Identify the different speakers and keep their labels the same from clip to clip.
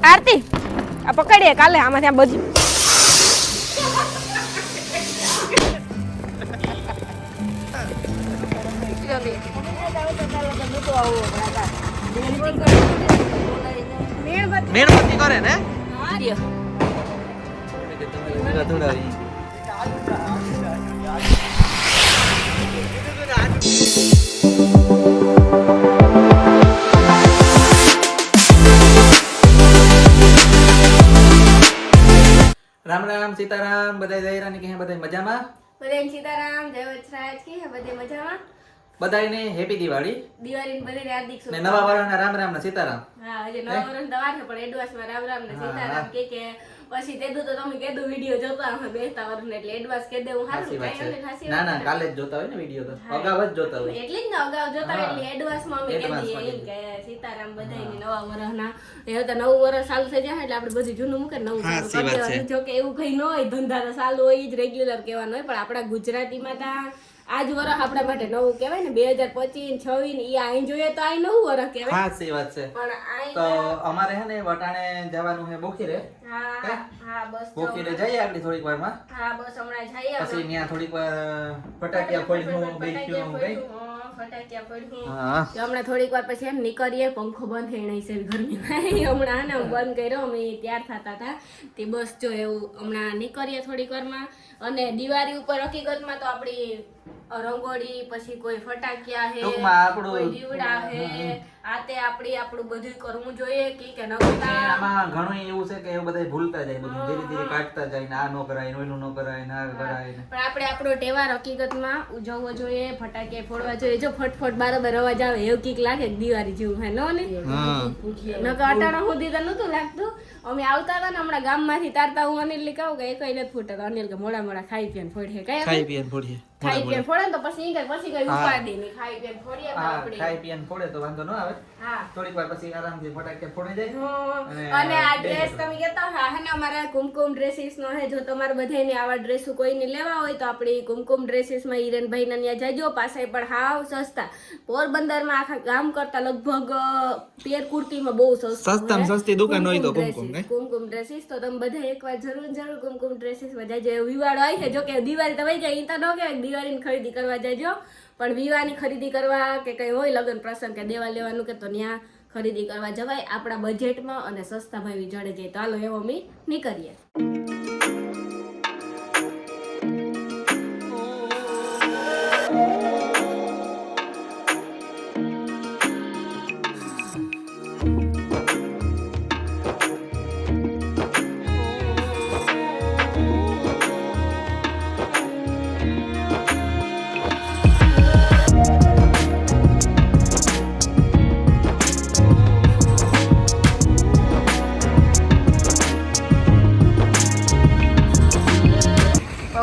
Speaker 1: આરતી આ પકડીએ કાલે આમાં ત્યાં બધી
Speaker 2: મીણબત્તી કરે ને રામ રામ સીતારામ બધા જયરાની કે બધા મજામાં
Speaker 1: બધાને સીતારામ જય વચરાજ કે બધે મજામાં
Speaker 2: બધાને હેપી દિવાળી
Speaker 1: દિવાળી બધાને હાર્દિક
Speaker 2: ને નવા વર્ષના રામ રામ ને સીતારામ
Speaker 1: હા હજી નવા વર્ષ તો વાર છે પણ એડવાન્સમાં રામ રામ ને સીતારામ કે પછી તેદું તો તમે કેદું વિડિયો જોતા હો બેસતા વર્ષ ને એટલે એડવાન્સ કે દેવું હારું કાઈ
Speaker 2: ના ના કાલે જ જોતા હોય ને વિડિયો તો અગાઉ જ જોતા હોય
Speaker 1: એટલે જ ને અગાઉ જોતા હોય એટલે એડવાન્સમાં અમે કહી દઈએ એમ કે સીતારામ બધાયને નવા વર્ષના એ તો નવું વર્ષ ચાલુ થઈ જાય એટલે આપણે બધું જૂનું મૂકે નવું ચાલુ કરી દેવાનું જો કે એવું કઈ ન હોય ધંધા તો ચાલુ હોય જ રેગ્યુલર કહેવાનું હોય પણ આપણા ગુજરાતીમાં તો આજ વર્ષ આપણા માટે નવું કહેવાય ને 2025 26 ને ઈ આઈ જોઈએ તો આઈ નવું વર્ષ કહેવાય
Speaker 2: હા સહી વાત છે
Speaker 1: પણ આઈ
Speaker 2: તો અમારે હે ને વટાણે જવાનું છે બોખીરે
Speaker 1: હા હા બસ
Speaker 2: બોખીરે જઈએ આગળ થોડીક વારમાં
Speaker 1: હા બસ હમણાં જઈએ
Speaker 2: પછી ત્યાં થોડીક વાર ફટાકિયા ફોડીશું બેસ્યું કઈ
Speaker 1: ફટાકિયા પડ્યું હમણાં થોડીક વાર પછી એમ નીકળીએ પંખો બંધ થઈ નહીં છે ગરમીમાં હમણાં ને બંધ કર્યો અમે તૈયાર થતા હતા તે બસ જો એવું હમણાં નીકળીએ થોડીક વારમાં અને દિવાળી ઉપર હકીકતમાં તો આપણી રંગોળી પછી કોઈ ફટાકિયા હે કોઈ દીવડા હે આતે આપણું બધું કરવું જોઈએ કે નકતા
Speaker 2: આમાં ઘણું એવું છે કે એવું બધા ભૂલતા જાય બધું ધીરે ધીરે કાઢતા જાય ને આ નો કરાય ઓલું નો કરાય ના કરાય
Speaker 1: પણ આપણે આપણો તહેવાર હકીકતમાં ઉજવવો જોઈએ ફટાકિયા ફોડવા જોઈએ જો ફટફટ બરાબર અવાજ આવે એવું કઈક લાગે દિવાળી જેવું હે નો ને નકર અટાણા સુધી તો નતું લાગતું અમે આવતા હતા ને હમણાં ગામમાંથી તારતા હું અનિલ ને કહું કે કઈ નથી ફૂટતા અનિલ કે મોડા મોડા ખાઈ પીને ફોડીએ ખાઈ પીને ફોડે તો પછી કઈ ઉપાડી નહીં ખાઈ પીને ફોડીએ તો આપણે
Speaker 2: ખાઈ પીને ફોડે તો વાંધો ન આવે
Speaker 1: હા
Speaker 2: થોડીક વાર પછી આરામથી ફટાકિયા ફોડી જાય
Speaker 1: અને આ ડ્રેસ તમે કહેતા હા હે ને અમારા કુમકુમ ડ્રેસીસ નો હે જો તમારે બધાને આવા ડ્રેસો કોઈને લેવા હોય તો આપણી કુમકુમ ડ્રેસીસ માં હિરેનભાઈ ના ત્યાં જજો પાસે પણ હાવ સસ્તા પોરબંદરમાં આખા ગામ કરતા લગભગ પેર કુર્તીમાં બહુ સસ્તામાં સસ્તી દુકાન હોય તો કુમકુમ ડ્રેસીસ તો તમે બધા એકવાર જરૂર કુમકુમ ડ્રેસીસ માં જજો વિવાળો આવી છે જો કે દિવાળી તો વઈ જાય ઈ તો ન કહેવાય દિવાળીની ખરીદી કરવા જજો પણ વિવાની ખરીદી કરવા કે કઈ હોય લગ્ન પ્રસંગ કે દેવા લેવાનું કે તો ત્યાં ખરીદી કરવા જવાય આપણા બજેટમાં અને સસ્તા ભાવી જડે જાય તો હાલો એવો અમે નીકળીએ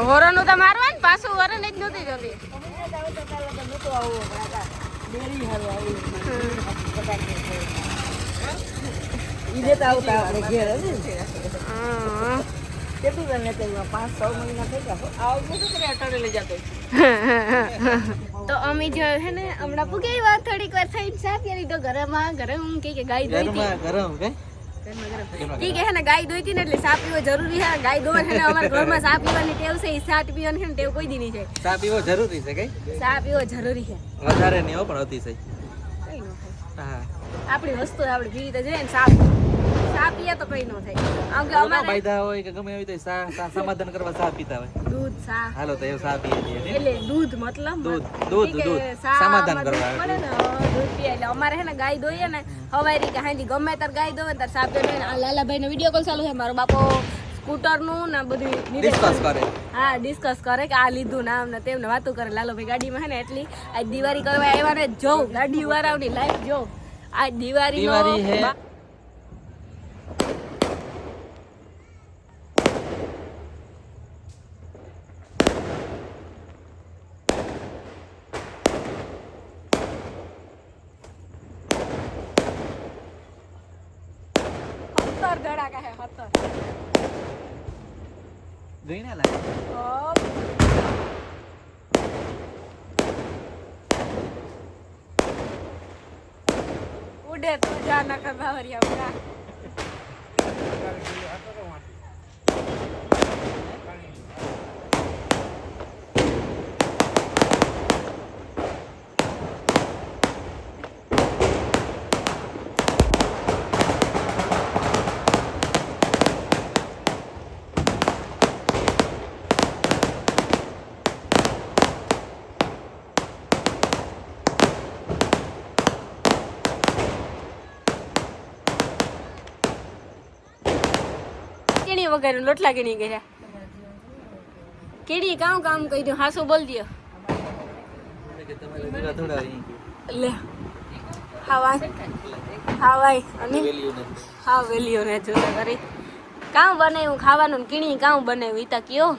Speaker 1: વરણનું તો મારવા ને પાછું વરણ જ નહોતી જતી તો અમે જો હે ને હમણાં પૂગી વાત થોડીક વાર થઈ સાપી લીધો ગરમ કે ગાય
Speaker 2: ગરમ કે
Speaker 1: ઠીક હે ને ગાય દોઈતી ને એટલે સા પીવો જરૂરી છે ગાય દોવા છે ને અમારા ઘરમાં સા પીવાની ટેવ છે સા પીવાની છે ને ટેવ કોઈ દી નહીં છે
Speaker 2: ચા પીવો જરૂરી છે કઈ
Speaker 1: સા પીવો જરૂરી છે
Speaker 2: વધારે નહીં હો પણ અતિશય
Speaker 1: કઈ ન થાય
Speaker 2: હા
Speaker 1: આપણી વસ્તુ આપણે પીવી તો જોઈએ ને સા પીએ તો કઈ ન થાય આમ કે અમારે
Speaker 2: ફાયદા હોય કે ગમે હોય તો સમાધાન કરવા ચા પીતા હોય
Speaker 1: દૂધ સા
Speaker 2: હાલો તો એવું ચા પીએ છીએ
Speaker 1: એટલે દૂધ મતલબ
Speaker 2: દૂધ સમાધાન કરવા
Speaker 1: પડે ને દૂધ પીએ એટલે અમારે હે ને ગાય દોઈએ ને હવારી કે હાંજી ગમે તાર ગાય દોવે તાર સા પીએ ને આ લાલાભાઈ નો વિડિયો કોલ ચાલુ છે મારો બાપો સ્કૂટર નું ને બધું
Speaker 2: ડિસ્કસ કરે
Speaker 1: હા ડિસ્કસ કરે કે આ લીધું નામ ને તેમને વાતો કરે લાલોભાઈ ગાડીમાં હે ને એટલી આજ દિવાળી કરવા આવ્યા ને જો ગાડી વાળાની લાઈફ જો આજ દિવાળી
Speaker 2: હે
Speaker 1: ધડાકા હે 17
Speaker 2: ગઈને લાગે
Speaker 1: ઉડે તો જા ના બાવરિયા કીણી વગર લોટલા કીણી કર્યા કીડી કામ કામ કર્યું હાસુ બોલ દયો લે હાવાય અને હા વેલીઓ ને જો કરી કામ બનાવ્યું ખાવાનું કીણી કામ બનાવ્યું ઈતા કયો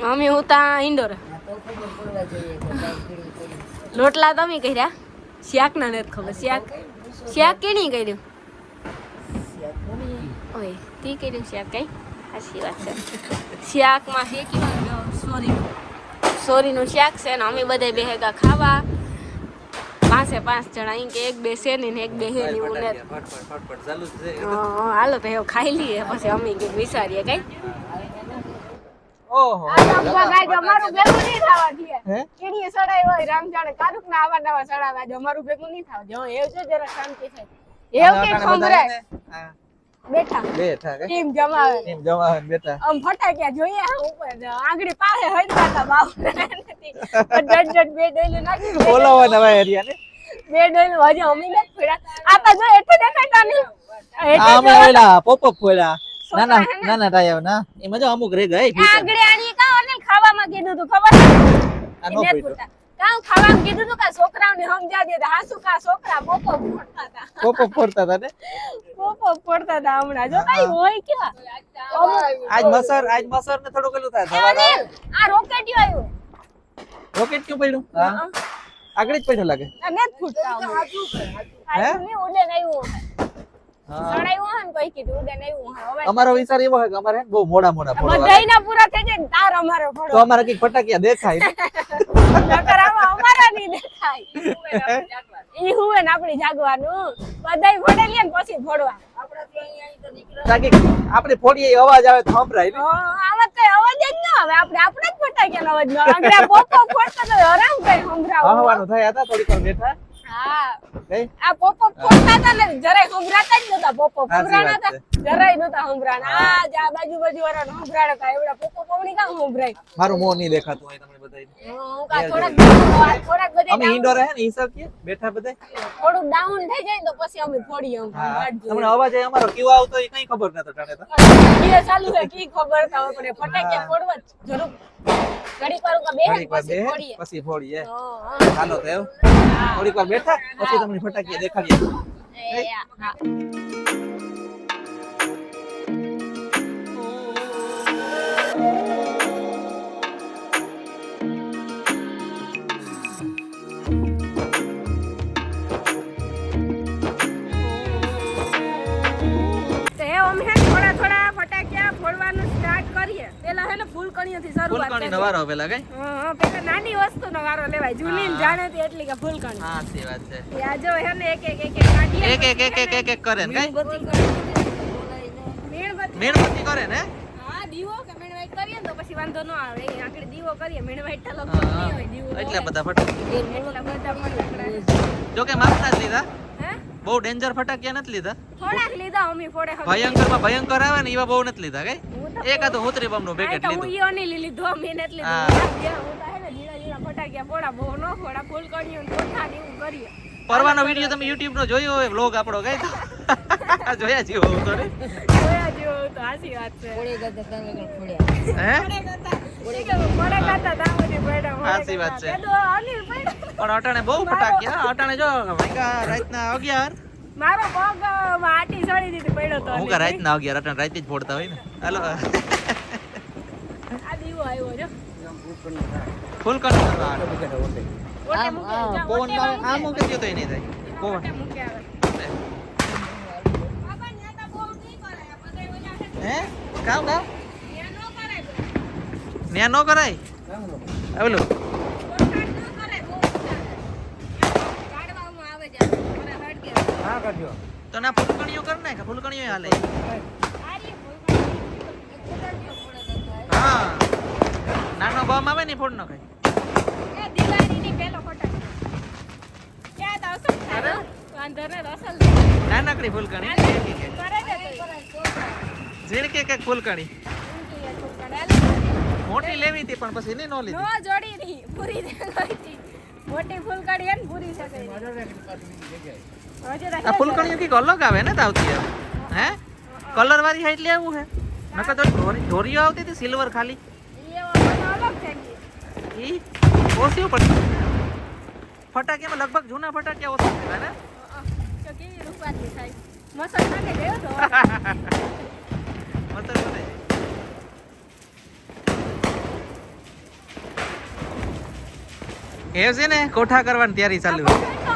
Speaker 1: અમે હું તા ઇન્ડોર લોટલા તમે કર્યા શાક ના નથી ખબર શાક કીણી કર્યું ઓય તી કર્યું શાક કઈ સાચી વાત છે શાકમાં શેકી સોરીનું શાક છે ને અમે બધા બેહેગા ખાવા 5 જણા અહીં કે એક બે શેની ને એક બે હેની ઉને હાલો તો એવું ખાઈ લઈએ પછી અમે કે વિચારીએ કઈ
Speaker 2: ઓહો
Speaker 1: અમારું ભેગું નહીં થવા દે કેણીએ સડાઈ હોય રામ જાણે કારુક ના આવા નવા સડાવા જો અમારું ભેગું નહીં થાવ જો એવું છે જરા શાંતિ છે એવું કે ખંભરે બેઠા ટીમ જમાવે
Speaker 2: બેઠા
Speaker 1: આમ ફટાક્યા જોઈએ ઉપર આંગળી પાસે હડતા બાપ જટ બે ડેલી નાખી
Speaker 2: બોલાવાના ભાઈ હરિયા ને
Speaker 1: બે ડેલી હજી અમી નથી ફોડ્યા આ તો જો એટલે દેખાતા નહીં
Speaker 2: આમે ઓલા પોપઅપ ફોડ્યા નાના ટાયા ના એ મજા અમુક રહી ગઈ
Speaker 1: આંગળી આણી કા અને ખાવામાં કીધું તું ખબર
Speaker 2: આ નો પીતો
Speaker 1: કામ ખાવાનું કીધું તું કા છોકરાઓને સમજાવી દે હાસુ કા છોકરા પોપો ફોડતા હતા
Speaker 2: ને
Speaker 1: પોપો ફોડતા હતા હમણાં જો કઈ હોય કેવા
Speaker 2: આજ મસર ને થોડું કેલું થાય ધવાડા
Speaker 1: આ રોકેટિયો આવ્યો
Speaker 2: રોકેટ ક્યું પડ્યું હા આગળ જ પડ્યો લાગે
Speaker 1: ને ફૂટતા હે ની ઉડે નયું સડાયું હન કોઈ કીધું ઉડે નયું હવે
Speaker 2: અમારો વિચાર એવો છે કે અમારે બહુ મોડા ફોડવા
Speaker 1: બધાયના પૂરા થઈ જાય ને તાર અમારો ફોડો
Speaker 2: તો અમારે કઈક ફટાકિયા દેખાય
Speaker 1: નકર અમારા નહીં દેખાય ઈ હુએ ને આપણી જાગવાનું બધાય ફોડેલી ને પછી ફોડવા
Speaker 2: તાકી આપણે ફોડીએ અવાજ આવે તો સંભળાય ને
Speaker 1: આમાં કઈ અવાજ જ ન આવે આપણે જ ફટાક્યાનો અવાજ ન આગળ પોપો ફોડતો તો હરામ કઈ સંભળાવ
Speaker 2: હવાનું થયા હતા થોડીક વાર બેઠા
Speaker 1: હા આ પોપો ફોડતા હતા ને જરાય સંભળાતા જ નતા પોપો ફોડવાના હતા જરાય નતા સંભળાના આ જા બાજુ વાળાનો સંભળાતા હતા એવડા પોપો પવણી કામ સંભળાય
Speaker 2: મારું મોં નહીં દેખાતું હોય તમને બધાય
Speaker 1: હું કા થોડાક બધે
Speaker 2: અમે ઇન્ડોર હે ને હિસાબ કે બેઠા બધે
Speaker 1: થોડું ડાઉન થઈ જાય તો પછી અમે ફોડીએ
Speaker 2: તમને અવાજ અમારો કેવો આવતો એ કઈ ખબર નતો ટાણે તો
Speaker 1: એ ચાલુ છે કી ખબર તા પડે ફટાક્યા ફોડવા જરૂર ઘડીક વાર કા બેહે
Speaker 2: પછી ફોડીએ હાલો તો થોડીક વાર બેઠા પછી તમને ફટાકિયા દેખાડીએ
Speaker 1: થોડા ફટાકિયા ફોડવાનું સ્ટાર્ટ કરીએ પેલા હે ને ફૂલકણીઓથી શરૂઆત
Speaker 2: ફૂલકણીનો વારો પેલા કઈ
Speaker 1: હા પેલા નાની વસ્તુનો વારો લેવાય જૂની ને જાણે તે એટલી કે ફૂલકણી
Speaker 2: હા સી વાત છે
Speaker 1: આ જો હે ને એક કાઢીએ
Speaker 2: એક કરે ને કઈ મીણબત્તી કરે ને
Speaker 1: હા દીવો કે મીણવાઈટ કરીએ તો પછી વાંધો ન આવે એ આકડે દીવો કરીએ મીણવાઈટ તો લગભગ નહીં હોય દીવો
Speaker 2: એટલા બધા ફટાકિયા જો કે માપના જ લીધા
Speaker 1: હે
Speaker 2: બહુ ડેન્જર ફટાકિયા નથી લીધા
Speaker 1: થોડાક લીધા અમે ફોડે
Speaker 2: ભયંકર આવે ને એવા બહુ નથી લીધા કઈ એક આ તો હોતરી બમ નું પેકેટ લીધું
Speaker 1: હું ઈયો ની લીધો મેં નથી લીધું હું તો હે ને જીરા ફટાકિયા ફોડા બહુ ન ફોડા ફૂલકણીઓ ને કોઠા ને એવું કરીએ
Speaker 2: પરવાનો વિડિયો તમે YouTube નો જોયો હોય વ્લોગ આપણો ગઈ તો જોયા જેવો હતો ને
Speaker 1: જોયા જેવો તો હાસી વાત છે ફોડી ગતા તમે ફોડ્યા હે ફોડે ગતા દાવની પડ્યા
Speaker 2: હાસી વાત છે
Speaker 1: તો અનિલ પડ્યા
Speaker 2: પણ અટાણે બહુ ફટાક્યા અટાણે જો વાગ્યા રાતના 11
Speaker 1: મારો પગ માટી સડી દીધી પડ્યો તો
Speaker 2: હું કે રાતના 11 અટાણે રાતે જ ફોડતા હોય ને હાલો
Speaker 1: આ દીવો આવ્યો જો
Speaker 2: ફૂલકણી
Speaker 1: ઓટે
Speaker 2: પવન આમ મૂકી દો તો નહીં થાય પવન
Speaker 1: મૂકે આવે બાબા ન્યાતા બહુ નહીં કરે બધાય ઓલા
Speaker 2: હે કામ
Speaker 1: ન્યા નો કરાય
Speaker 2: ન્યા નો કરાય આવેલું
Speaker 1: કોઠાડ નો કરે બહુ કાઢવામાં આવે છે મને હટ ગયા
Speaker 2: હા કરજો તો ના ફૂલકણીઓ કર નાખ ફૂલકણીઓ હાલે હા નાનો બમ આવે ને ફોડ ન ખાય
Speaker 1: એ દિવાળીની પેલો ફોટો ક્યાં તો અસલ થાય વાંધો ને અસલ
Speaker 2: નાનકડી ફૂલકણી
Speaker 1: કરે છે
Speaker 2: ઝીણકી કે ફૂલકણી મોટી લેવી હતી પણ પછી નહીં નો લીધી
Speaker 1: નો જોડી ની પૂરી થઈ મોટી ફૂલકણી હે ને પૂરી થઈ
Speaker 2: આ ફૂલકણીઓ કી અલગ આવે ને તાવતી હે
Speaker 3: કલર વાળી હાઈટ લે આવું હે નકર તો ઢોરીઓ આવતી હતી સિલ્વર ખાલી
Speaker 1: અલગ થઈ ગઈ
Speaker 3: ઈ ઓછી પડી ફટાકીમાં લગભગ જૂના ફટાકિયા ઓછા થયા ને
Speaker 1: તો કેવી રૂપાની થાય મસલ નાખે ગયો તો
Speaker 3: મતલબ બને એ છે ને કોઠા કરવાની તૈયારી ચાલુ
Speaker 1: તો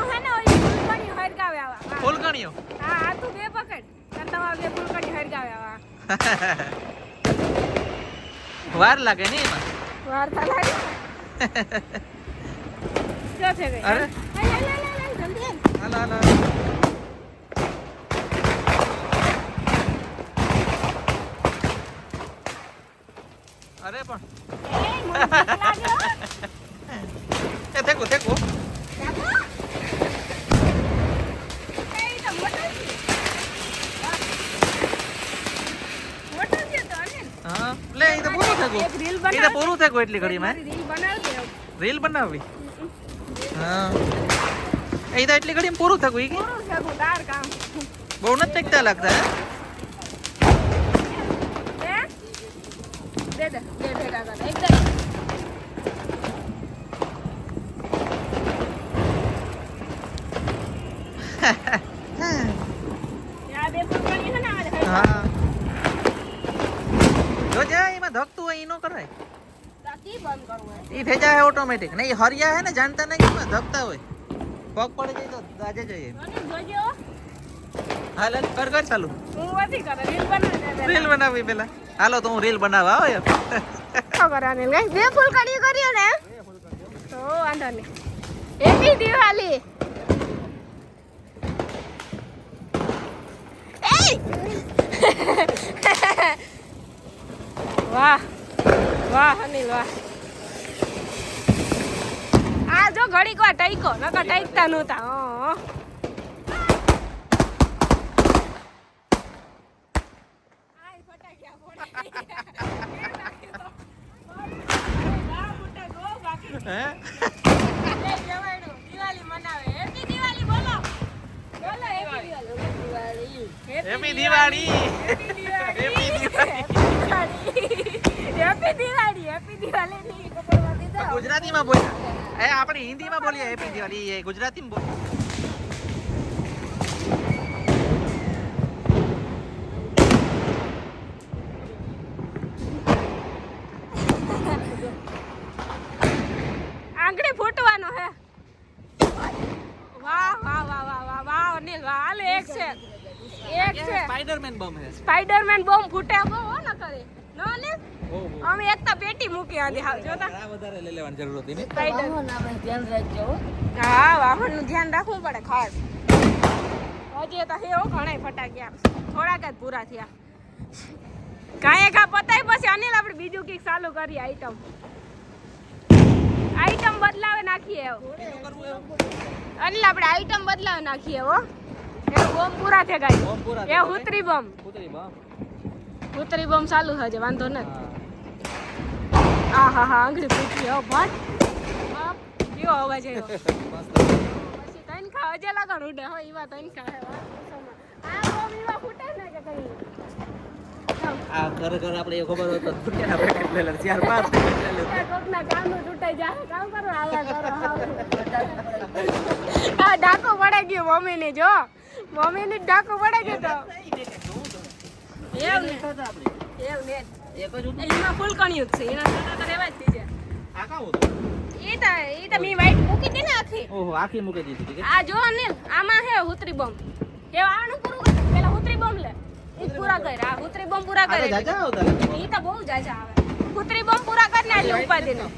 Speaker 1: હે ને ઓલી ફૂલકણી હરગાવે આવા
Speaker 3: ફૂલકણીઓ
Speaker 1: હા આ તું બે પકડ કરતા બે ફૂલકણી હરગાવે આવા
Speaker 3: વાર લાગે ને એમાં
Speaker 1: વાર્તા લાગે શું છે ગઈ
Speaker 3: અરે
Speaker 1: જલ્દી
Speaker 3: હાલો હાલો અરે પણ એ દેખો દેખો હા લે ઈ તો પૂરું થઈ ગયું ઈ તો પૂરું થઈ ગયું એટલી ઘડીમાં રીલ બનાવવી હા એ તો એટલી ઘડીમાં પૂરું થઈ ગયું બહુ નથી ટેકતા લાગતા હા જો જા એમાં ધકતું હોય ઈ નો કરાય ઈ થઈ જાય ઓટોમેટિક નહીં હરિયા હે ને જાણતા નહીં કે ધકતા હોય પગ પડી જાય તો આજે જઈએ હાલ હાલ કર કર ચાલુ રીલ બનાવી પેલા હાલો તો હું રીલ બનાવવા આવો યાર
Speaker 1: બે ફૂલકડી કર્યો ને તો વાંધો નહીં હેપી દિવાળી વાહ વાહ અનિલ વાહ આ જો ઘડીક વાર ટાઈકો નકર ટાઈકતા નહોતા
Speaker 3: હેપી દિવાળી હેપી દિવાળી ગુજરાતીમાં બોલ્યા એ આપણે હિન્દીમાં બોલીએ હેપી દિવાળી એ ગુજરાતીમાં બોલીએ
Speaker 1: આંગળી ફૂટવાનો હે વાહ વાહ વાહ વાહ વાહ વાહ અનિલ વાહ હાલે એક છે
Speaker 3: સ્પાઈડરમેન બોમ્બ હે
Speaker 1: સ્પાઈડરમેન બોમ્બ ફૂટે બહુ ન કરે નો અનિલ અમે એક તો પેટી મૂકી આધી હાવ જોતા
Speaker 3: આ વધારે લઈ લેવાની જરૂર હતી ને
Speaker 1: સ્પાઈડર ધ્યાન રાખજો હા વાહનનું ધ્યાન રાખવું પડે ખાસ હજી તો હે ઘણા ફટાક્યા થોડાક જ પૂરા થયા કાંઈ કા પતાય પછી અનિલ આપણે બીજું કઈક ચાલુ કરીએ આઈટમ બદલાવે નાખીએ અનિલ આપણે આઈટમ બદલાવે નાખીએ હો એ બોમ્બ પૂરા થઈ ગયા એ હુતરી બોમ્બ ચાલુ છે વાંધો નથી આ હા હા આંગળી પૂછી હો ભટ કેવો અવાજ આવ્યો પછી તૈન ખા અજે લગણ ઉડે હો ઈવા તૈન ખા હે આ બોમ્બ ઈવા ફૂટે ને કે કઈ
Speaker 3: આ ઘર આપણે એ ખબર હોત તો ફૂટ્યા પેકેટ લઈ લે 4-5 પેકેટ લઈ લે
Speaker 1: કોકના કામનું તૂટાઈ જાય કામ કરો આવા કરો આ ડાકો પડી ગયો મમ્મીને જો મમ્મીને ડાકો પડી ગયો તો એવું ને એમાં ફૂલકણિયું જ છે એના કરતા તો રહેવા જ દીજે
Speaker 3: આ કાં હતું
Speaker 1: ઈ તો મી વાઈટ મૂકી દી ને આખી
Speaker 3: ઓહો આખી મૂકી દીધી હતી કે
Speaker 1: આ જો અનિલ આમાં હે હુતરી બોમ્બ એ આનું પૂરું કર પેલા હુતરી બોમ્બ લે ઈ પૂરા કર આ હુતરી બોમ્બ પૂરા કરે
Speaker 3: જાજા આવતા
Speaker 1: ઈ તો બહુ જાજા આવે હુતરી બોમ્બ પૂરા કરને એટલે ઉપાડી નો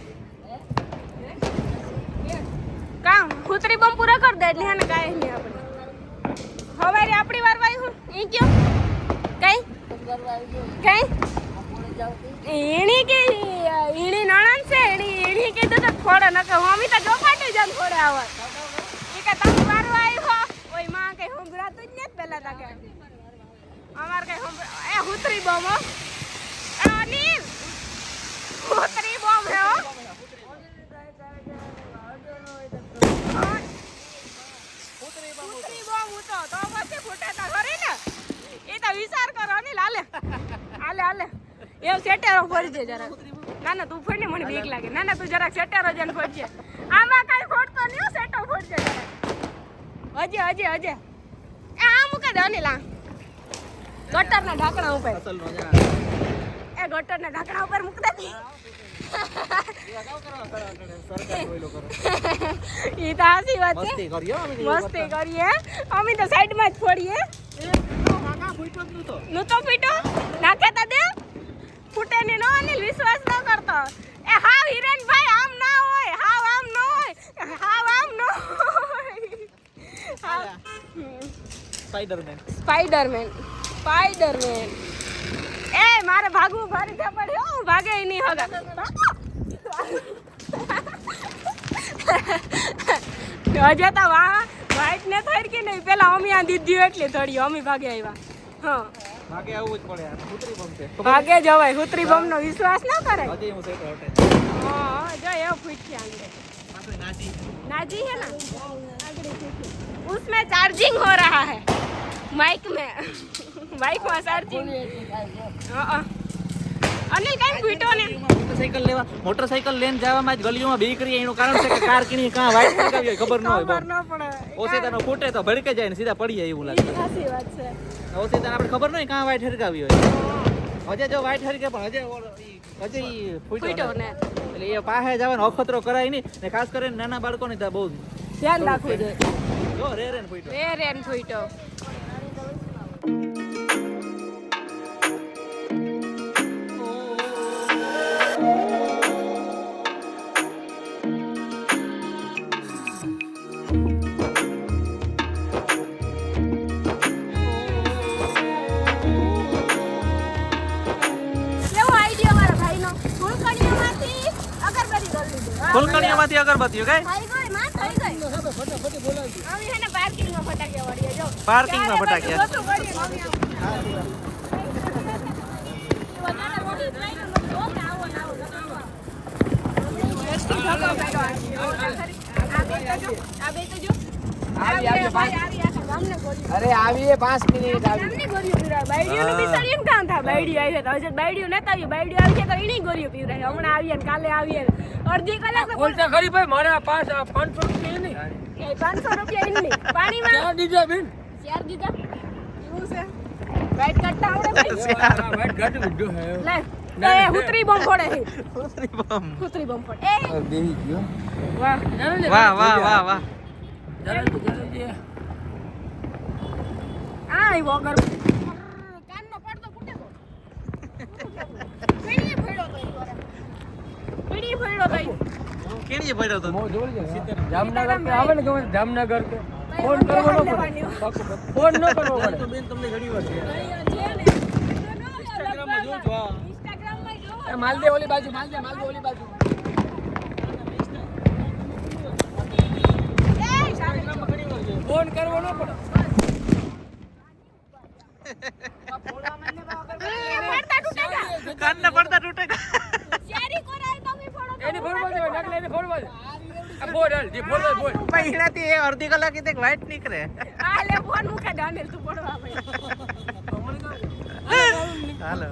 Speaker 1: કામ હુતરી બોમ્બ પૂરા કર દે એટલે હે ને કાઈ નહીં આપણે હવારે આપણી વાર વાઈ હું ઈ કયો કઈ એણી કે એણી નણંદ છે એણી કીધું તો થોડો નકર મમ્મી તો જોખાટી જ થોડે આવત ઈ કે તમે વારવા આવ્યો ઓય માં કઈ હુંગરાતું જ ને પેલા તકે અમાર કઈ એ હુતરી બોમ હો અનિલ હુતરી બોમ હે હો હુતરી બોમ ઉતો તો પછી ફૂટે તો ખરી ને એ તો વિચાર કરો અનિલ હાલે એવું સેટેરો ફરજે જરાક ના ના તું ફોડને મને બીક લાગે ના ના તું જરાક સેટેરો જન ફરજે આમાં કાઈ ફોડતો નહીં સેટો ફોડજે જરાક હજે એ આ મૂકે દે અનિલ આ ગટરના ઢાંકણા ઉપર એ ગટરના ઢાંકણા ઉપર મૂક દે ઈ તો હાસી વાત છે મસ્તી કરીએ અમે તો સાઈડમાં જ ફોડીએ નું તો ફીટો નાખે તા દે ફૂટે ની નો અનિલ વિશ્વાસ ન કરતો એ હાવ હિરેનભાઈ આમ ના હોય હાવ આમ ન હોય હાવ આમ ન હોય સ્પાઈડરમેન એ મારે ભાગવું ભારી છે પડે હું ભાગે નહીં હગા હજે તો વાહ વાઈટ ને થઈ કે નહીં પેલા અમે આ દીધી એટલે થોડી અમે ભાગે આવ્યા હા
Speaker 3: ભાગે આવવું જ પડે કૂતરી બમ છે
Speaker 1: ભાગે જવાય હુતરી બમ નો વિશ્વાસ ન કરે
Speaker 3: હજી હું સેટો હટે
Speaker 1: હા જો એવો ફૂટશે આંગળે
Speaker 3: આપણે
Speaker 1: नाजी है ना उसमें चार्जिंग हो रहा है माइक में में चार्जिंग अनिल कहीं फीटो ने
Speaker 3: મોટરસાઇકલ લઈને જવામાં જ ગલીઓમાં બીક રહી એનું કારણ છે કે કાર કીણી કાં વાઈટ લગાવી હોય ખબર ન હોય
Speaker 1: પડે
Speaker 3: ઓસેતાનો ફૂટે તો ભડકે જાય ને સીધા પડી જાય એવું લાગે
Speaker 1: સાચી વાત છે
Speaker 3: ઓસેતાને આપણે ખબર ન હોય કાં વાઈટ હરગાવી હોય હજે જો વાઈટ હરગે પણ હજે ઈ ફૂટો
Speaker 1: ને
Speaker 3: એટલે એ પાસે જવાનો અખતરો કરાય નહીં ને ખાસ કરીને નાના બાળકોને તો બહુ
Speaker 1: ધ્યાન રાખવું જોઈએ
Speaker 3: જો રે
Speaker 1: ફૂટો
Speaker 3: ફૂલકણીઓમાંથી અગરબત્તીઓ કઈ પાર્કિંગમાં ફટાક્યા
Speaker 2: અરે આવીએ 5 મિનિટ આવી
Speaker 1: બાયડીઓનું બિચારીને કાં થા બાયડી આવી તો હજુ બાયડીઓ નતા આવી બાયડીઓ આવી છે તો એની ગોરીઓ પીવરાય હમણાં આવીએ ને કાલે આવીએ અડધી કલાક તો
Speaker 4: બોલતા ખરી ભાઈ મારે 500 રૂપિયા નહીં
Speaker 1: 500 રૂપિયા ઇનની પાણીમાં
Speaker 4: ક્યાં દીધા બેન
Speaker 1: ચાર દીધા એવું છે વાઈટ કાઢતા આવડે ભાઈ
Speaker 4: વાઈટ ગાડી ગુડ્ડો હે
Speaker 1: લે એ હુતરી બોમ્બ ફોડે છે હુતરી બોમ્બ ફોડે એ
Speaker 2: બેહી ગયો
Speaker 1: વાહ
Speaker 3: વાહ
Speaker 4: જલ્દી
Speaker 1: આ વગર કાનનો પડતો ફૂટે કો પીડી ફેડો તો
Speaker 3: કેણીએ પડ્યો તો
Speaker 4: જામનગર કે આવે ને ગમે જામનગર કે ફોન કરવો ન પડે ફોન ન કરવો પડે તો બેન તમને ઘણી વાર છે ઇન્સ્ટાગ્રામ માં જો એ માલદે ઓલી બાજુ માલદે ઓલી બાજુ ફોન કરવો ન પડે
Speaker 3: કાનના પડતા તૂટેગા
Speaker 4: એને ફોડવા દે નકલે એને ફોડવા દે આ બોલ દી બોલ
Speaker 3: પહેલાથી એ અડધી કલાક તે વાઈટ નીકળે
Speaker 1: આ લે ફોન મૂકે દાનેલ તું પડવા ભાઈ
Speaker 3: હાલો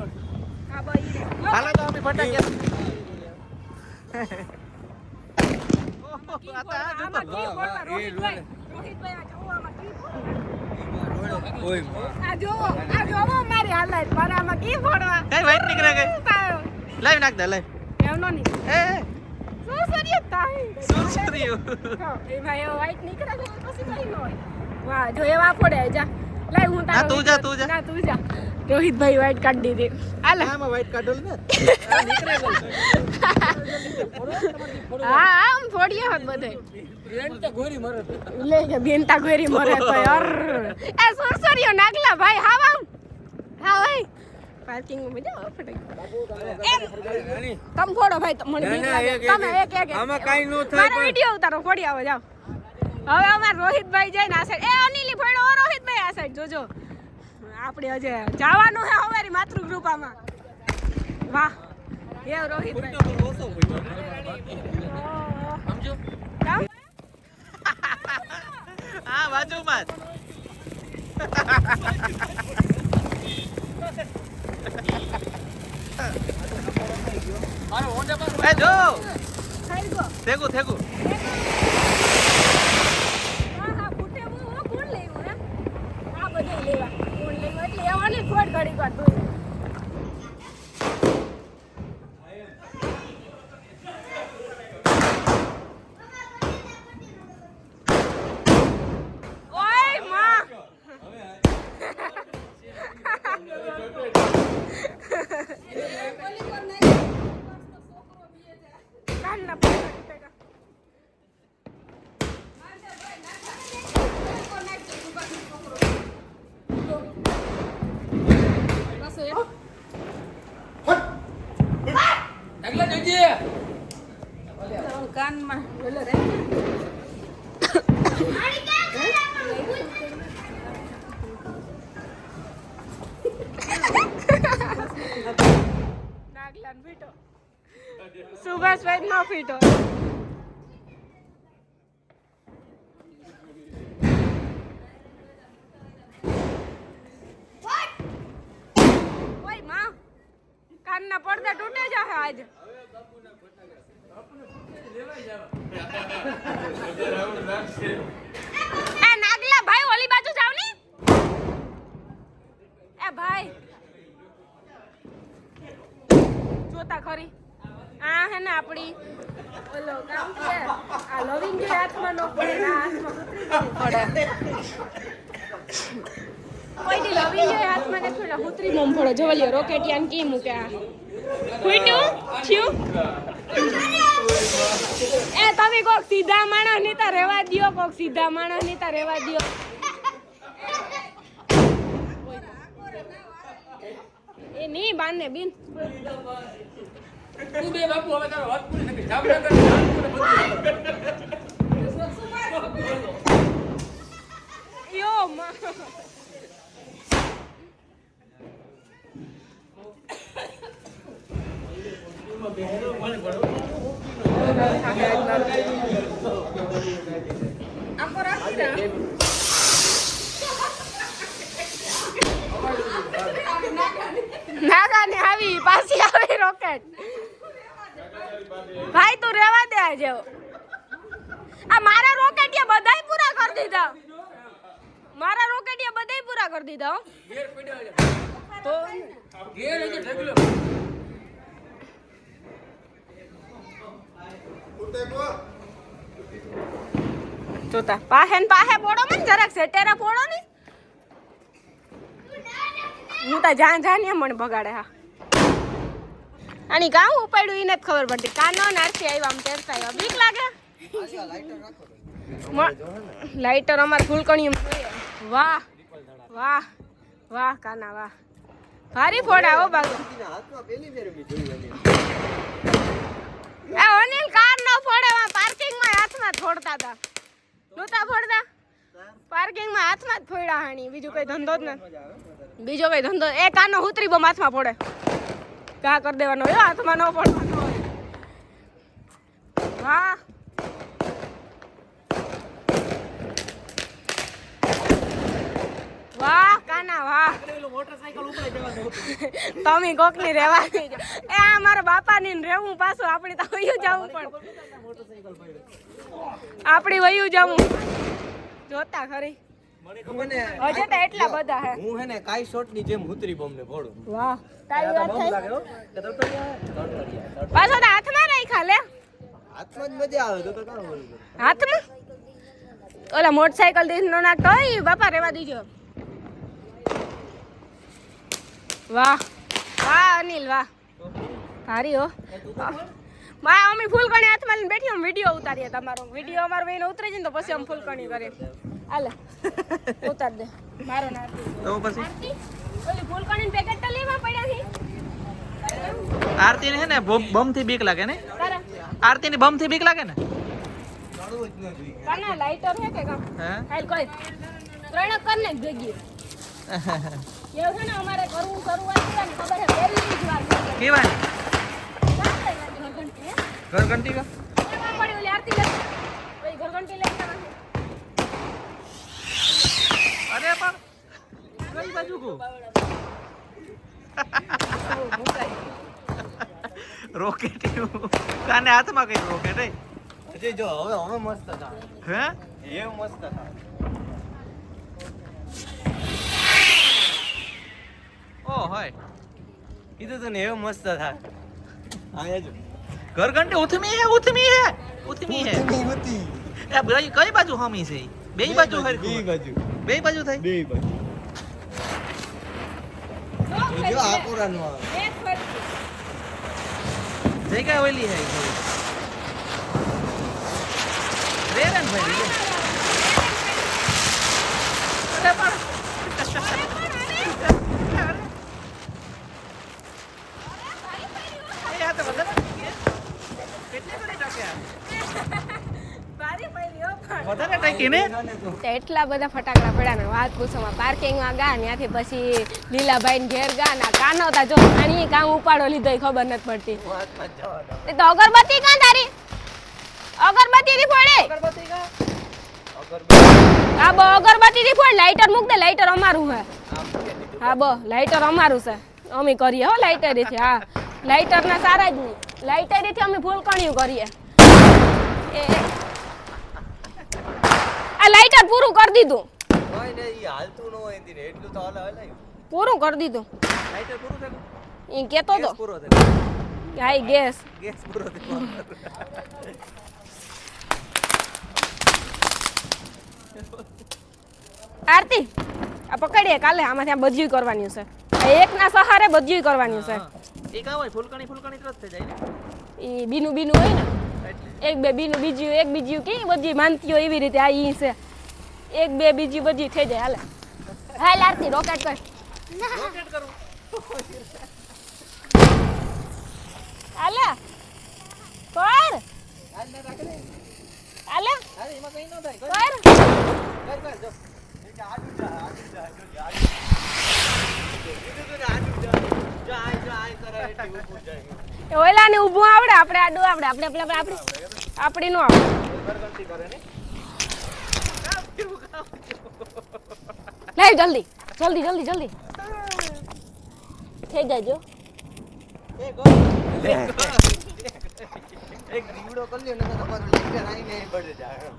Speaker 1: આ ભાઈ
Speaker 3: હાલો તો અમે ફટાક્યા
Speaker 1: આમાં કી ફોડવા રોહિતભાઈ આ જોવો આમાં કી ફોડવા આ જોવો મારી હાલત પર આમાં કી ફોડવા
Speaker 3: કઈ વાઈટ નીકળે કઈ લાઈવ નાખ દે લાઈવ
Speaker 1: એમનો નહીં
Speaker 3: એ
Speaker 1: શું સરિયત તાહી
Speaker 3: શું કર્યું
Speaker 1: એમાં એવો વાઈટ નીકળે તો પછી કઈ ન હોય વાહ જો એવા ફોડે જા લઈ હું
Speaker 3: હા, તું જા.
Speaker 1: ના તું જા રોહિતભાઈ વાઈટ કાઢી દીધી હાલે
Speaker 3: આમાં વાઈટ કાઢોલ ને નીકળે
Speaker 1: હા આમ ફોડીએ હોત બધે
Speaker 4: બેન તો ગોરી મરે
Speaker 1: લે કે બેનતા ગોરી મરે તો યાર એ સુરસરિયો નાગલા ભાઈ હા આમ હા ભાઈ પાર્કિંગ માં મજા ફટાઈ તમ ફોડો ભાઈ મને બીક લાગે તમે એક
Speaker 4: આમાં કાઈ નો થાય
Speaker 1: મારો વિડિયો ઉતારો ફોડી આવો જાવ હવે અમાર રોહિતભાઈ જઈને આ સાઈડ એ અનિલી ફોડો ઓ રોહિતભાઈ આ સાઈડ જોજો આપણે હજે જવાનું હે અમારી માતૃગૃપામાં વાહ એ રોહિતભાઈ
Speaker 4: સમજો
Speaker 1: જાવ
Speaker 3: હા બાજુમાં જ એ જો
Speaker 1: ખાઈ ગયો
Speaker 3: થેગું થેગું
Speaker 1: હા ફૂટે હું કોણ લેવું હે આ બધું લેવા કોણ લેવું એટલે એવાની ફોડ ઘડી કર તું ઓય માં કાનના પકડ કાનમાં બોલો રે નાગલાન ફીટો સુભાષભાઈ નો ફીટો ઓય માં કાનના પડદા તૂટે જાહે આજ એ નાગલા ભાઈ ઓલી બાજુ જાવ ની એ ભાઈ જોતા ખરી આ હે ને આપણી ઓલો કામ છે આ લવિંગ જે હાથમાં નો પડે ના હાથમાં ઉતરી પડે કોઈ દી લવિંગ જે હાથમાં ને થોડા ઉતરી મોમ પડે જો લ્યો રોકેટિયાન કી મૂકે આ ફૂટ્યું થયું એ તમે કોક સીધા માણસ ની તા રહેવા દ્યો કોક સીધા માણસ ની તા રહેવા દ્યો એ ની બાને બિન
Speaker 4: તું બે બાપુ હવે તારો હાથ પૂરી શકે જામનગર
Speaker 1: યો માં આમ રાખી દે નાગાને આવી પાછી આવી રોકેટ ભાઈ તું રેવા દે આજે આ મારા રોકેટિયા બધાય પૂરા કરી દીધા મારા રોકેટિયા બધાય પૂરા કરી દીધા
Speaker 4: ઘેર પડ્યો તો ઘેર હજી ઢગલો
Speaker 1: જોતા પાહે ને પાહે પોડો મને જરાક સેટેરા પોડો ને હું તા જાન મને બગાડે હા આની કામ ઉપાડ્યું એને જ ખબર પડતી કાનો નારથી આવ્યા આમ તેરતા આવ્યા બીક લાગે લાઇટર અમાર ફૂલકણીયું વાહ વાહ વાહ કાના વાહ ભારી ફોડા હો બાગો એ અનિલ કાર ન ફોડે પાર્કિંગ માં હાથમાં ફોડતા હતા નહોતા ફોડતા પાર્કિંગ માં હાથમાં જ ફોડ્યા હાણી બીજું કઈ ધંધો જ ન બીજો કઈ ધંધો એ કાનો ઉતરી બમ હાથમાં ફોડે કા કરી દેવાનો એ હાથમાં ન પડવાનો વાહ વાહ કાના વાહ તમે કોક ની રેવા દે એ આ મારા બાપા ની રેવું પાછું આપણે તો વયું જવું પણ આપણે વયું જવું જોતા ખરી હજે તો એટલા બધા હે
Speaker 5: હું હે ને કાઈ શોટ ની જેમ ઉતરી બોમ્બે ફોડું
Speaker 1: વાહ તારી વાત થઈ પાછો તો હાથમાં રાખ્યા લે
Speaker 5: હાથમાં જ મજા આવે તો કામ બોલું
Speaker 1: હાથમાં ઓલા મોટરસાઇકલ થી નો નાખતો હોય બાપા રેવા દીજો વાહ વાહ અનિલ વાહ ભારી હો માં અમે ફૂલકણી હાથમાં લઈને બેઠી અમે વિડીયો ઉતારીએ તમારો વિડીયો અમારો વેને ઉતરી જાય ને તો પછી અમે ફૂલકણી કરીએ હાલે ઉતાર દે મારો ના
Speaker 3: તો પછી
Speaker 1: ઓલી ફૂલકણીનું પેકેટ તો લેવા પડ્યા છે
Speaker 3: આરતી ને હે ને બમ થી બીક લાગે ને
Speaker 1: તારા
Speaker 3: આરતી ની બમ થી બીક લાગે ને
Speaker 1: કાના લાઇટર હે કે કામ
Speaker 3: હે
Speaker 1: હાલ કોઈ ત્રણ કર ને ભેગી એવું છે ને અમારે કરવું શરૂઆત છે ને ખબર છે પહેલી જ વાર
Speaker 3: કેવાય
Speaker 1: ઘરઘંટી
Speaker 3: ઘર ઘંટી કા
Speaker 1: એમાં પડી ઓલી આરતી લે ઓલી ઘરઘંટી લે
Speaker 3: અરે પણ કઈ બાજુ કો રોકેટ કાને હાથમાં કઈ રોકેટ હે
Speaker 5: હજી જો હવે મસ્ત થાય
Speaker 3: હે
Speaker 5: એ મસ્ત થાય
Speaker 3: ઓ હોય
Speaker 5: કીધું તને એવું મસ્ત થાય હા જો
Speaker 3: ઘર ઘંટી ઉથમી હે એ ભાઈ કઈ બાજુ હમી છે બે બાજુ હરખું બે બાજુ થાય
Speaker 5: બે બાજુ જો આ પૂરાનું આવે
Speaker 1: એક ફરતી.
Speaker 3: જગ્યા ઓલી હે રે રે ભાઈ રે અરે પણ એ આ તો વધારે કેટલી કરી ટક્યા
Speaker 1: ભારી પડી હો પણ.
Speaker 3: વધારે ટકી ને
Speaker 1: તો એટલા બધા ફટાકડા પડ્યા ને વાત પૂછોમાં પાર્કિંગમાં ગયા ત્યાંથી પછી લીલાભાઈ ઘેર ગયા ને કાનો હતા જો આની કામ ઉપાડો લીધો ઈ ખબર નથી પડતી એ તો અગરબત્તી કાં તારી અગરબત્તી ની પડે
Speaker 3: અગરબત્તી કા
Speaker 1: હા બો અગરબત્તી ની ફોડ લાઇટર મૂક દે લાઇટર અમારું હે હા બો લાઇટર અમારું છે અમે કરીએ હો લાઇટર થી હા લાઇટર ના સારા જ નહીં લાઇટર થી અમે ફૂલકણિયું કરીએ એ આ લાઇટર પૂરું કરી દીધું
Speaker 5: કોઈ ને ઈ હાલતું ન હોય તી એટલું તો હાલે
Speaker 1: પૂરું કરી દીધું
Speaker 3: લાઈટર પૂરું થયું
Speaker 1: ઈ કેતો તો
Speaker 3: પૂરો થયો
Speaker 1: હાઈ ગેસ
Speaker 3: ગેસ પૂરો થયો
Speaker 1: આરતી આ પકડીએ કાલે આમાંથી આ બધું કરવાની છે આ એકના સહારે બધું કરવાની છે
Speaker 3: એ કા હોય ફૂલકણી તરત થઈ જાય ને
Speaker 1: ઈ બીનું બીનું હોય ને
Speaker 3: એટલે
Speaker 1: એક બે બીનું બીજું એક બીજું કે બધી માનતી હોય એવી રીતે આ ઈ છે એક બે બીજી બધી થઈ જાય હાલે હાલ આરતી રોકેટ કર
Speaker 3: રોકેટ કરું
Speaker 1: હાલે કર
Speaker 3: હાલ ને રાખ લે
Speaker 1: હાલે
Speaker 3: અરે એમાં કઈ ન થાય
Speaker 1: કર
Speaker 3: કર જો
Speaker 1: એ ઓલાને ઊભું આવડે આપણે આડું આવડે આપણે આપણી નો આવડે
Speaker 3: ગણતરી કરે ને
Speaker 1: લાવ જલ્દી જલ્દી જલ્દી જલ્દી થઈ જાય જો
Speaker 5: એક દીવડો કરી લ્યો ને તો તમારું લેક્ચર આઈને પડે જાય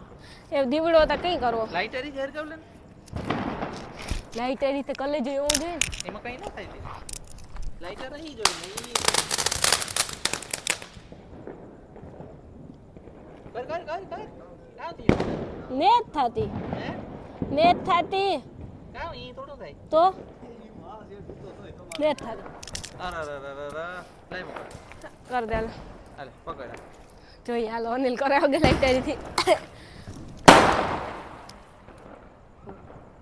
Speaker 1: એ દીવડો તો કઈ કરવો
Speaker 3: લાઈટર ઈ ઘેર જાવ લે
Speaker 1: લાઈટ એ રીતે કલે જો એવું જોઈએ ને.
Speaker 3: એમાં કઈ ન થાય તે લાઈટર અહીં જોઈ ને ઈ કર કાવ થી
Speaker 1: નેત થાતી
Speaker 3: હે
Speaker 1: નેત થાતી
Speaker 3: કાવ ઈ થોડું થાય
Speaker 1: તો નેત થાતી
Speaker 3: અરે લઈ મૂક
Speaker 1: કર દે હાલો.
Speaker 3: હાલે પકડ
Speaker 1: જોઈએ હાલો અનિલ કરાવ ગે લાઈટ થી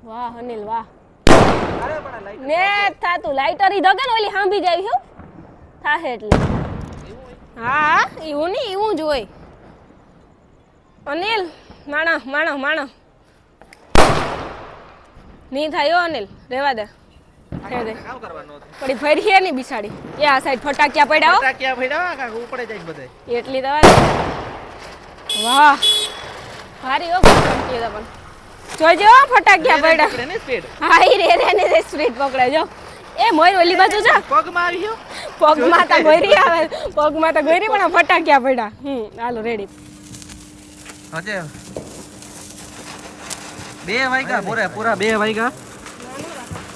Speaker 1: વાહ અનિલ વાહ
Speaker 3: અરે પણ લાઈટર
Speaker 1: નેત થાતું લાઈટર ઈ દગે ને ઓલી હાંભી જાય હું થાહે એટલે
Speaker 3: એવું હોય
Speaker 1: હા એવું નહીં એવું જ હોય અનિલ માણો નહીં થાય હો અનિલ રેવા દે થઈ દે
Speaker 3: કામ કરવાનું હતું
Speaker 1: પડી ફરી હે ની બિસાડી એ આ સાઈડ ફટાક્યા પડ્યા હો
Speaker 3: ફટાકિયા ભડ્યા કા ઉપડે જાય બધે
Speaker 1: એટલી દવા દે. વાહ ભારી હો ફટાકીએ તો પણ જોઈજો હો ફટાક્યા પડ્યા
Speaker 3: પકડે ને સ્પીડ
Speaker 1: હા ઈ રે ને સ્ટ્રીટ પકડે જો એ મોર ઓલી બાજુ જા
Speaker 3: પગમાં આવી ગયો
Speaker 1: પગમાં તો ગોરી આવે પગમાં તો ગોરી પણ આ ફટાક્યા પડ્યા હાલો રેડી
Speaker 3: હજે 2 વાગ્યા પૂરા 2 વાગ્યા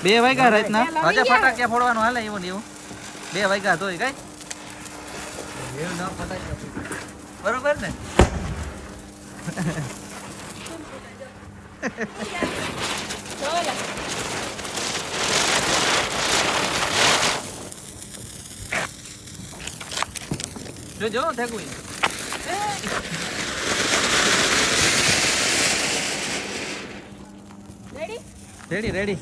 Speaker 3: 2 વાગ્યા રાતના હજે ફટાકિયા ફોડવાનું હાલે એવું ને એવું 2 વાગ્યા તોય કઈ
Speaker 5: એવું ના ફટાક્યા
Speaker 3: બરોબર ને જો થેકું
Speaker 1: રેડી
Speaker 3: રેડી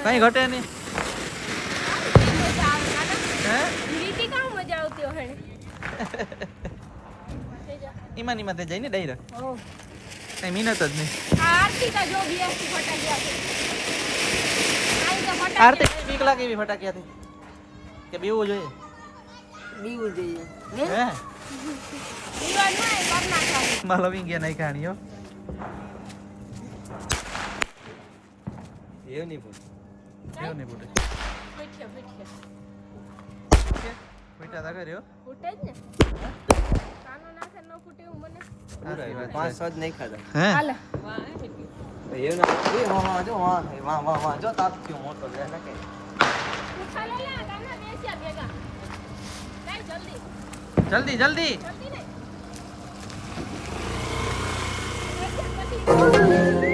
Speaker 3: કઈ ઘટે નહીં હે
Speaker 1: રીતિ કામ મજા આવતી હોય
Speaker 3: ઈમાન તે જઈને ડાયરેક્ટ
Speaker 1: ઓ
Speaker 3: કઈ મહેનત જ નહીં
Speaker 1: આરતી કા જો બીએસટી ફટાક્યા છે આઈ તો ફટાક્યા
Speaker 3: આરતી બીક લાગે એવી ફટાકિયાથી કે બીવું જોઈએ
Speaker 1: બીવું જોઈએ
Speaker 3: હે
Speaker 1: બીવા નો એ કર નાખવાનું
Speaker 3: માલવી ગયા નહીં ખાણીઓ
Speaker 5: એવું નહીં બોલ
Speaker 3: કેવું નહીં બોલે
Speaker 1: પીઠે
Speaker 3: ફૂટા તા કર્યો
Speaker 1: ફૂટે જ ને કાનો નાખે ન ફૂટે એવું મને
Speaker 3: સાચી વાત
Speaker 5: 5 જ નહીં ખાધા
Speaker 3: હે
Speaker 1: હાલે
Speaker 5: એવું ના એ વાહ જો વાહ જો તાપ થયો મોટો લે નાખે
Speaker 1: તું ખાલે લે કાના બેસ્યા ભેગા કાઈ જલ્દી
Speaker 3: જલ્દી જલ્દી
Speaker 1: જલ્દી ને પછી